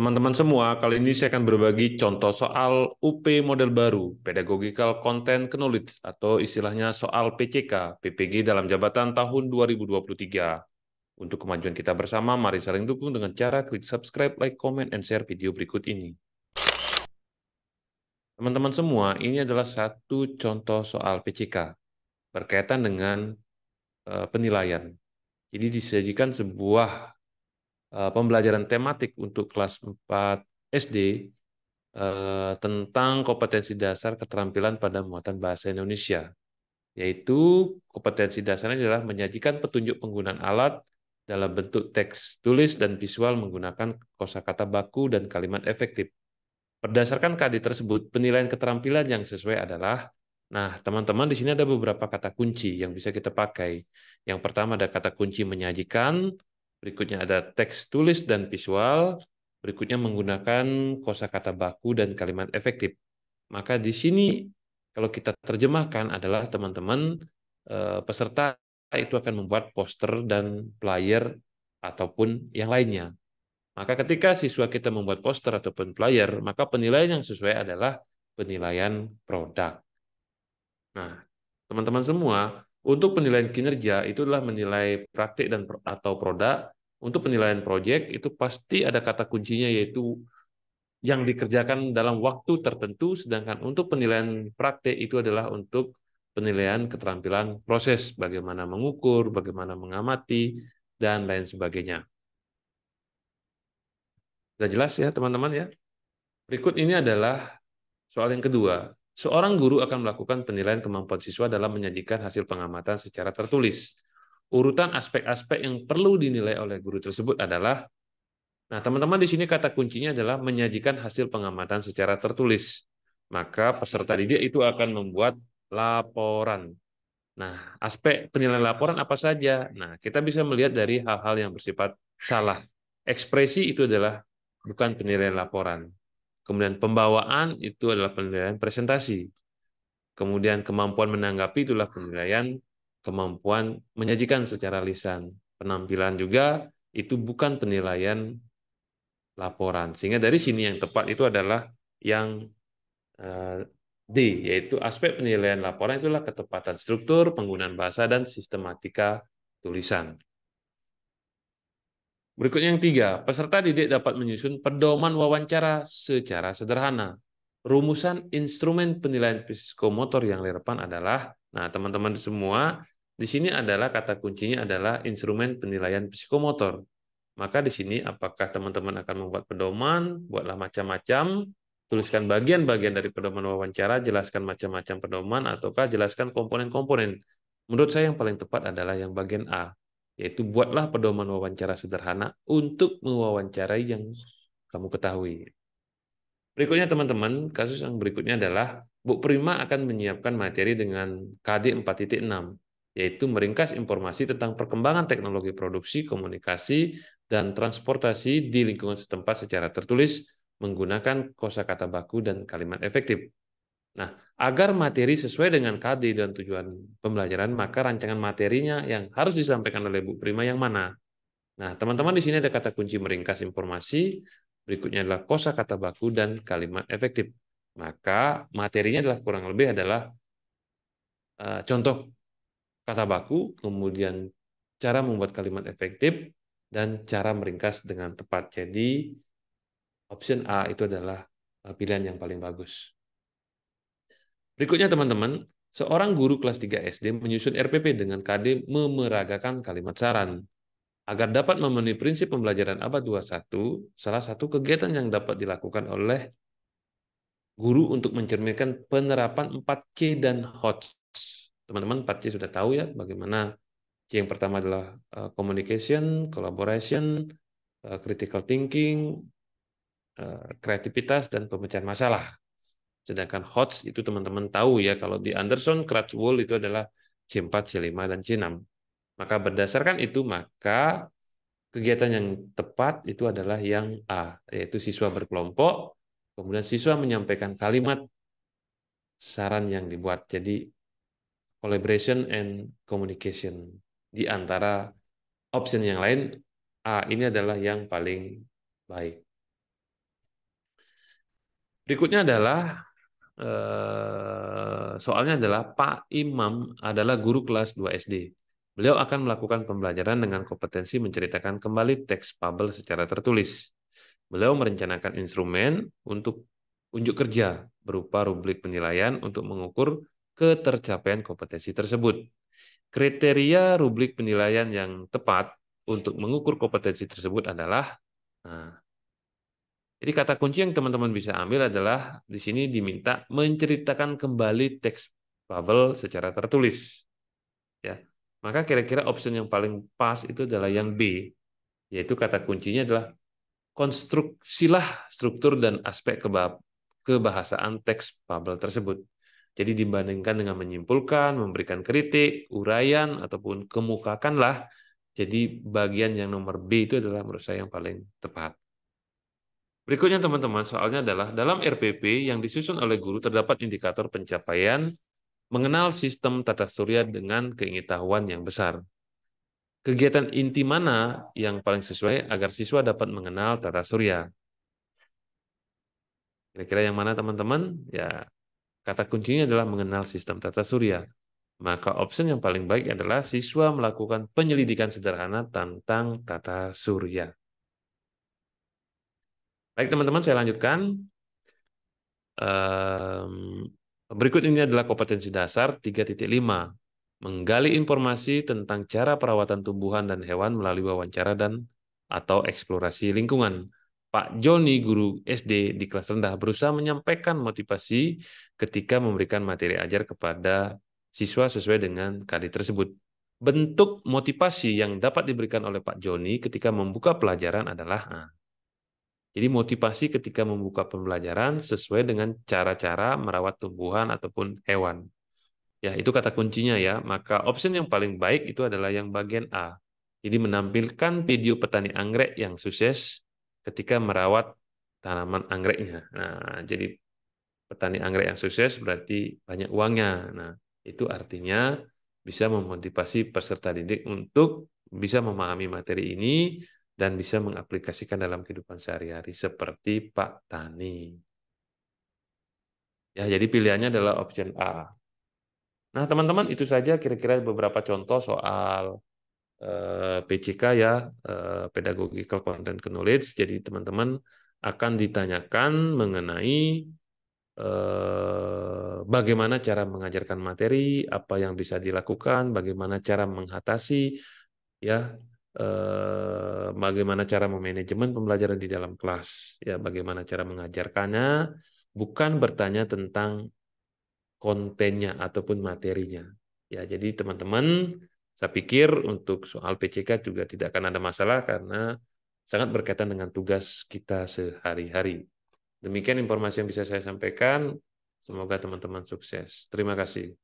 Teman-teman semua, kali ini saya akan berbagi contoh soal UP model baru, Pedagogical Content Knowledge, atau istilahnya soal PCK, PPG dalam jabatan tahun 2023. Untuk kemajuan kita bersama, mari saling dukung dengan cara klik subscribe, like, comment, and share video berikut ini. Teman-teman semua, ini adalah satu contoh soal PCK berkaitan dengan penilaian. Jadi disajikan sebuah pembelajaran tematik untuk kelas 4 SD tentang kompetensi dasar keterampilan pada muatan bahasa Indonesia, yaitu kompetensi dasarnya adalah menyajikan petunjuk penggunaan alat dalam bentuk teks tulis dan visual menggunakan kosakata baku dan kalimat efektif. Berdasarkan KD tersebut, penilaian keterampilan yang sesuai adalah, nah teman-teman di sini ada beberapa kata kunci yang bisa kita pakai. Yang pertama ada kata kunci menyajikan, berikutnya ada teks tulis dan visual, berikutnya menggunakan kosakata baku dan kalimat efektif. Maka di sini kalau kita terjemahkan adalah teman-teman peserta itu akan membuat poster dan flyer ataupun yang lainnya. Maka ketika siswa kita membuat poster ataupun flyer, maka penilaian yang sesuai adalah penilaian produk. Nah, teman-teman semua, untuk penilaian kinerja itu adalah menilai praktik dan atau produk. Untuk penilaian proyek itu pasti ada kata kuncinya, yaitu yang dikerjakan dalam waktu tertentu, sedangkan untuk penilaian praktik itu adalah untuk penilaian keterampilan proses, bagaimana mengukur, bagaimana mengamati, dan lain sebagainya. Sudah jelas ya teman-teman ya? Berikut ini adalah soal yang kedua. Seorang guru akan melakukan penilaian kemampuan siswa dalam menyajikan hasil pengamatan secara tertulis. Urutan aspek-aspek yang perlu dinilai oleh guru tersebut adalah, nah teman-teman di sini kata kuncinya adalah menyajikan hasil pengamatan secara tertulis. Maka peserta didik itu akan membuat laporan. Nah, aspek penilaian laporan apa saja? Nah, kita bisa melihat dari hal-hal yang bersifat salah. Ekspresi itu adalah bukan penilaian laporan. Kemudian pembawaan itu adalah penilaian presentasi. Kemudian kemampuan menanggapi itulah penilaian kemampuan menyajikan secara lisan. Penampilan juga itu bukan penilaian laporan. Sehingga dari sini yang tepat itu adalah yang D, yaitu aspek penilaian laporan itulah ketepatan struktur, penggunaan bahasa, dan sistematika tulisan. Berikutnya yang tiga, peserta didik dapat menyusun pedoman wawancara secara sederhana. Rumusan instrumen penilaian psikomotor yang relevan adalah, nah teman-teman semua, di sini adalah kata kuncinya adalah instrumen penilaian psikomotor. Maka di sini apakah teman-teman akan membuat pedoman, buatlah macam-macam, tuliskan bagian-bagian dari pedoman wawancara, jelaskan macam-macam pedoman, ataukah jelaskan komponen-komponen. Menurut saya yang paling tepat adalah yang bagian A, yaitu buatlah pedoman wawancara sederhana untuk mewawancarai yang kamu ketahui. Berikutnya teman-teman, kasus yang berikutnya adalah Bu Prima akan menyiapkan materi dengan KD 4.6, yaitu meringkas informasi tentang perkembangan teknologi produksi, komunikasi, dan transportasi di lingkungan setempat secara tertulis menggunakan kosakata baku dan kalimat efektif. Nah, agar materi sesuai dengan KD dan tujuan pembelajaran, maka rancangan materinya yang harus disampaikan oleh Bu Prima yang mana? Nah, teman-teman di sini ada kata kunci meringkas informasi, berikutnya adalah kosakata baku dan kalimat efektif. Maka materinya adalah kurang lebih adalah contoh kata baku, kemudian cara membuat kalimat efektif, dan cara meringkas dengan tepat. Jadi, option A itu adalah pilihan yang paling bagus. Berikutnya teman-teman, seorang guru kelas 3 SD menyusun RPP dengan KD memeragakan kalimat saran. Agar dapat memenuhi prinsip pembelajaran abad 21, salah satu kegiatan yang dapat dilakukan oleh guru untuk mencerminkan penerapan 4C dan HOTS. Teman-teman 4C sudah tahu ya bagaimana. C yang pertama adalah communication, collaboration, critical thinking, kreativitas, dan pemecahan masalah. Sedangkan HOTS itu teman-teman tahu ya, kalau di Anderson, Krathwohl itu adalah C4, C5, dan C6. Maka berdasarkan itu, maka kegiatan yang tepat itu adalah yang A, yaitu siswa berkelompok, kemudian siswa menyampaikan kalimat saran yang dibuat. Jadi, collaboration and communication. Di antara option yang lain, A ini adalah yang paling baik. Berikutnya adalah soalnya adalah Pak Imam adalah guru kelas 2 SD. Beliau akan melakukan pembelajaran dengan kompetensi menceritakan kembali teks fabel secara tertulis. Beliau merencanakan instrumen untuk unjuk kerja berupa rubrik penilaian untuk mengukur ketercapaian kompetensi tersebut. Kriteria rubrik penilaian yang tepat untuk mengukur kompetensi tersebut adalah, nah, jadi kata kunci yang teman-teman bisa ambil adalah di sini diminta menceritakan kembali teks fabel secara tertulis. Ya, maka kira-kira option yang paling pas itu adalah yang B, yaitu kata kuncinya adalah konstruksilah struktur dan aspek kebahasaan teks fabel tersebut. Jadi dibandingkan dengan menyimpulkan, memberikan kritik, uraian, ataupun kemukakanlah. Jadi bagian yang nomor B itu adalah menurut saya yang paling tepat. Berikutnya teman-teman, soalnya adalah dalam RPP yang disusun oleh guru terdapat indikator pencapaian mengenal sistem tata surya dengan keingetahuan yang besar. Kegiatan inti mana yang paling sesuai agar siswa dapat mengenal tata surya? Kira-kira yang mana teman-teman? Ya, kata kuncinya adalah mengenal sistem tata surya. Maka opsi yang paling baik adalah siswa melakukan penyelidikan sederhana tentang tata surya. Baik teman-teman, saya lanjutkan. Berikut ini adalah kompetensi dasar 3.5. Menggali informasi tentang cara perawatan tumbuhan dan hewan melalui wawancara dan atau eksplorasi lingkungan. Pak Joni, guru SD di kelas rendah, berusaha menyampaikan motivasi ketika memberikan materi ajar kepada siswa sesuai dengan KD tersebut. Bentuk motivasi yang dapat diberikan oleh Pak Joni ketika membuka pelajaran adalah, jadi motivasi ketika membuka pembelajaran sesuai dengan cara-cara merawat tumbuhan ataupun hewan. Ya, itu kata kuncinya ya. Maka option yang paling baik itu adalah yang bagian A. Jadi menampilkan video petani anggrek yang sukses ketika merawat tanaman anggreknya. Nah, jadi petani anggrek yang sukses berarti banyak uangnya. Nah, itu artinya bisa memotivasi peserta didik untuk bisa memahami materi ini dan bisa mengaplikasikan dalam kehidupan sehari-hari seperti Pak Tani. Ya, jadi pilihannya adalah option A. Nah, teman-teman, itu saja kira-kira beberapa contoh soal PCK ya, Pedagogical Content Knowledge. Jadi teman-teman akan ditanyakan mengenai bagaimana cara mengajarkan materi, apa yang bisa dilakukan, bagaimana cara mengatasi, ya, bagaimana cara memanajemen pembelajaran di dalam kelas, ya, bagaimana cara mengajarkannya, bukan bertanya tentang kontennya ataupun materinya. Ya, jadi teman-teman, saya pikir untuk soal PCK juga tidak akan ada masalah karena sangat berkaitan dengan tugas kita sehari-hari. Demikian informasi yang bisa saya sampaikan. Semoga teman-teman sukses. Terima kasih.